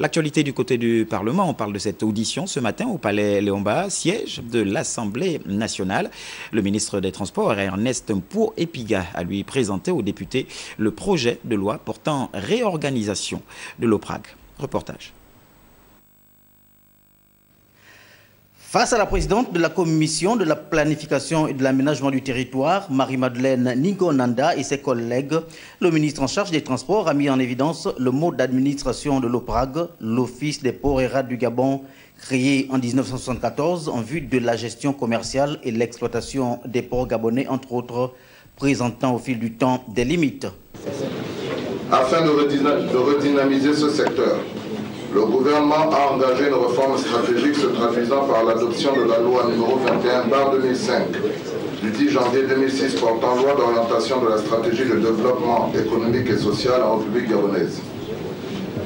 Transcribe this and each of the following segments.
L'actualité du côté du Parlement, on parle de cette audition ce matin au Palais Léon-Mbaha, siège de l'Assemblée nationale. Le ministre des Transports, Ernest Mpoué-Epiga, a lui présenté aux députés le projet de loi portant réorganisation de l'OPRAG. Reportage. Face à la présidente de la Commission de la planification et de l'aménagement du territoire, Marie-Madeleine Ningonanda et ses collègues, le ministre en charge des Transports a mis en évidence le mode d'administration de l'OPRAG, l'Office des ports et rades du Gabon, créé en 1974 en vue de la gestion commerciale et l'exploitation des ports gabonais, entre autres, présentant au fil du temps des limites. Afin de redynamiser ce secteur, le gouvernement a engagé une réforme stratégique se traduisant par l'adoption de la loi numéro 21/2005 du 10 janvier 2006 portant loi d'orientation de la stratégie de développement économique et social en République gabonaise.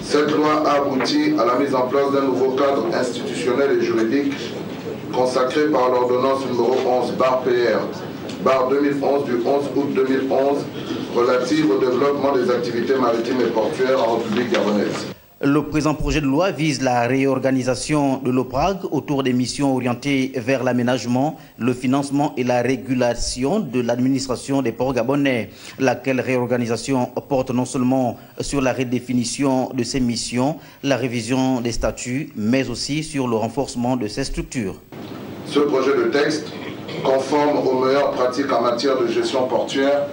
Cette loi a abouti à la mise en place d'un nouveau cadre institutionnel et juridique consacré par l'ordonnance numéro 11/PR/2011 du 11 août 2011 relative au développement des activités maritimes et portuaires en République gabonaise. Le présent projet de loi vise la réorganisation de l'OPRAG autour des missions orientées vers l'aménagement, le financement et la régulation de l'administration des ports gabonais. Laquelle réorganisation porte non seulement sur la redéfinition de ces missions, la révision des statuts, mais aussi sur le renforcement de ces structures. Ce projet de texte, conforme aux meilleures pratiques en matière de gestion portuaire,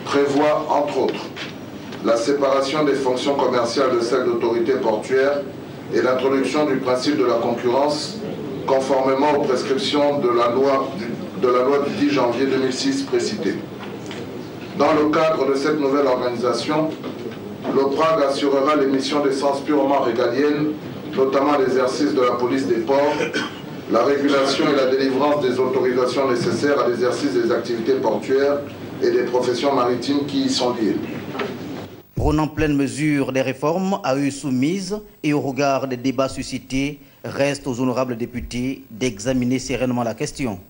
prévoit entre autres la séparation des fonctions commerciales de celles d'autorité portuaire et l'introduction du principe de la concurrence conformément aux prescriptions de la loi du 10 janvier 2006 précitée. Dans le cadre de cette nouvelle organisation, l'OPRAG assurera les missions d'essence purement régaliennes, notamment l'exercice de la police des ports, la régulation et la délivrance des autorisations nécessaires à l'exercice des activités portuaires et des professions maritimes qui y sont liées. Prenant pleine mesure des réformes à eux soumises et au regard des débats suscités, reste aux honorables députés d'examiner sereinement la question.